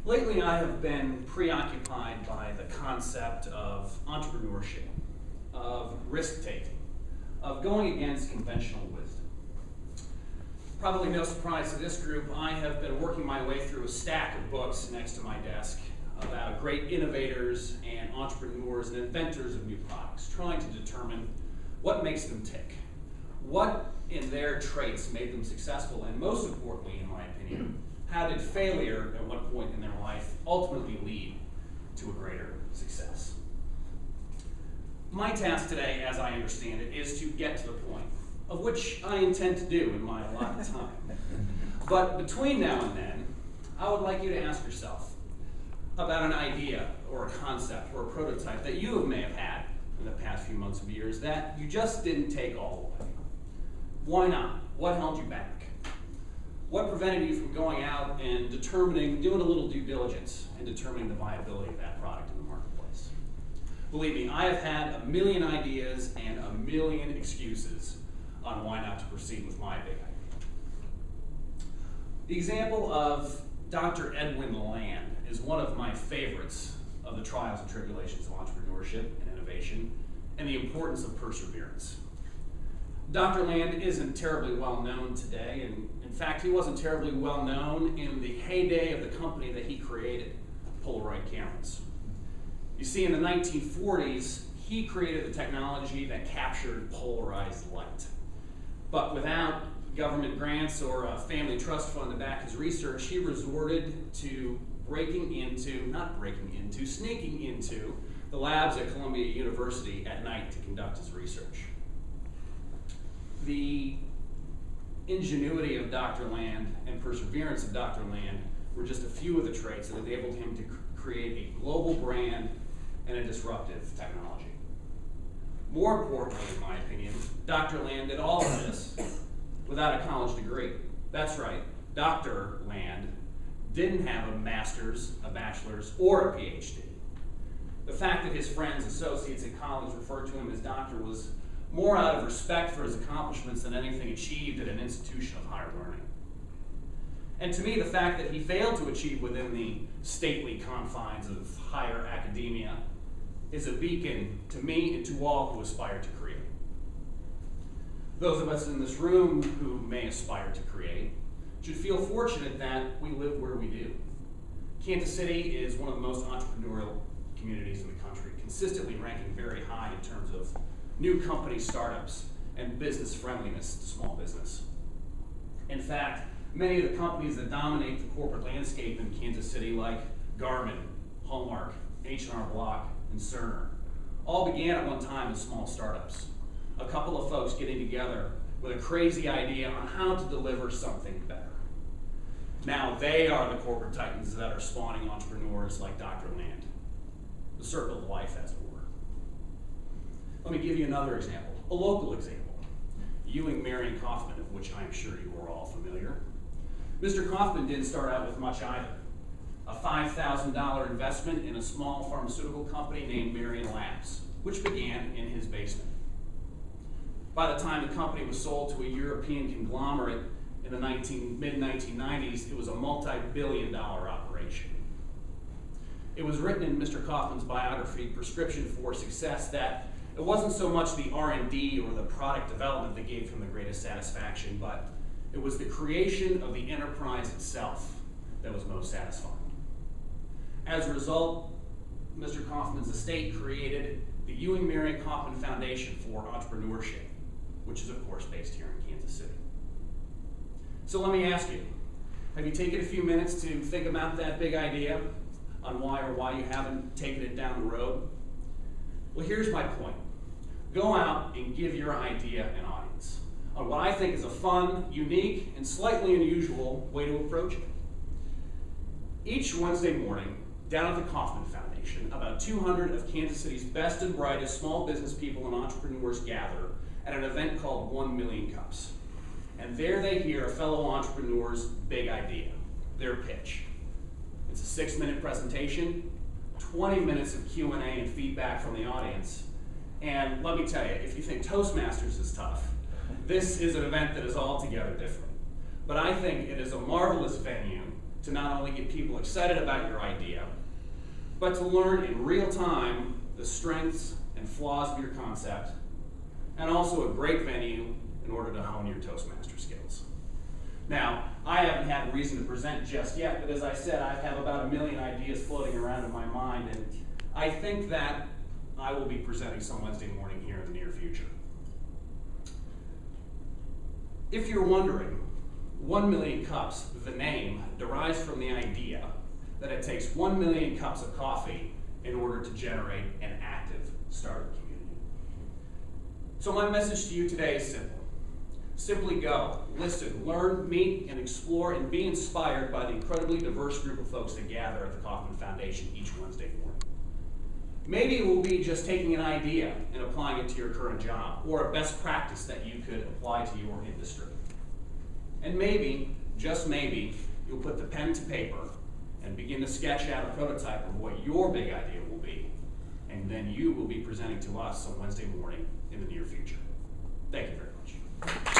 Lately, I have been preoccupied by the concept of entrepreneurship, of risk-taking, of going against conventional wisdom. Probably no surprise to this group, I have been working my way through a stack of books next to my desk about great innovators and entrepreneurs and inventors of new products, trying to determine what makes them tick, what in their traits made them successful, and most importantly, in my opinion, how did failure at one point in their life ultimately lead to a greater success? My task today, as I understand it, is to get to the point, of which I intend to do in my allotted time. But between now and then, I would like you to ask yourself about an idea or a concept or a prototype that you may have had in the past few months of years that you just didn't take all the way. Why not? What held you back? What prevented you from going out and doing a little due diligence and determining the viability of that product in the marketplace? Believe me, I have had a million ideas and a million excuses on why not to proceed with my big idea. The example of Dr. Edwin Land is one of my favorites of the trials and tribulations of entrepreneurship and innovation and the importance of perseverance. Dr. Land isn't terribly well known today, and in fact, he wasn't terribly well known in the heyday of the company that he created, Polaroid cameras. You see, in the 1940s, he created the technology that captured polarized light. But without government grants or a family trust fund to back his research, he resorted to sneaking into the labs at Columbia University at night to conduct his research. The ingenuity of Dr. Land and perseverance of Dr. Land were just a few of the traits that enabled him to create a global brand and a disruptive technology. More importantly, in my opinion, Dr. Land did all of this without a college degree. That's right, Dr. Land didn't have a master's, a bachelor's, or a PhD. The fact that his friends, associates at college referred to him as doctor was more out of respect for his accomplishments than anything achieved at an institution of higher learning. And to me, the fact that he failed to achieve within the stately confines of higher academia is a beacon to me and to all who aspire to create. Those of us in this room who may aspire to create should feel fortunate that we live where we do. Kansas City is one of the most entrepreneurial communities in the country, consistently ranking very high in terms of new company startups and business friendliness to small business. In fact, many of the companies that dominate the corporate landscape in Kansas City, like Garmin, Hallmark, H&R Block, and Cerner, all began at one time as small startups. A couple of folks getting together with a crazy idea on how to deliver something better. Now they are the corporate titans that are spawning entrepreneurs like Dr. Land. The circle of life, as it were. Let me give you another example, a local example. Ewing Marion Kauffman, of which I'm sure you are all familiar. Mr. Kauffman didn't start out with much either. A $5,000 investment in a small pharmaceutical company named Marion Labs, which began in his basement. By the time the company was sold to a European conglomerate in the mid-1990s, it was a multi-billion-dollar operation. It was written in Mr. Kauffman's biography, Prescription for Success, that it wasn't so much the R&D or the product development that gave him the greatest satisfaction, but it was the creation of the enterprise itself that was most satisfying. As a result, Mr. Kauffman's estate created the Ewing Marion Kauffman Foundation for Entrepreneurship, which is of course based here in Kansas City. So let me ask you, have you taken a few minutes to think about that big idea on why you haven't taken it down the road? Well, here's my point. Go out and give your idea an audience on what I think is a fun, unique, and slightly unusual way to approach it. Each Wednesday morning, down at the Kauffman Foundation, about 200 of Kansas City's best and brightest small business people and entrepreneurs gather at an event called 1 Million Cups. And there they hear a fellow entrepreneur's big idea, their pitch. It's a 6-minute presentation, 20 minutes of Q&A and feedback from the audience. And let me tell you, if you think Toastmasters is tough, this is an event that is altogether different. But I think it is a marvelous venue to not only get people excited about your idea, but to learn in real time the strengths and flaws of your concept, and also a great venue in order to hone your Toastmaster skills. Now, I haven't had a reason to present just yet, but as I said, I have about 1 million ideas floating around in my mind, and I think that I will be presenting some Wednesday morning here in the near future. If you're wondering, 1 million cups, the name, derives from the idea that it takes 1 million cups of coffee in order to generate an active startup community. So my message to you today is simple. Simply go, listen, learn, meet, and explore, and be inspired by the incredibly diverse group of folks that gather at the Kauffman Foundation each Wednesday morning. Maybe it will be just taking an idea and applying it to your current job, or a best practice that you could apply to your industry. And maybe, just maybe, you'll put the pen to paper and begin to sketch out a prototype of what your big idea will be, and then you will be presenting to us on Wednesday morning in the near future. Thank you very much.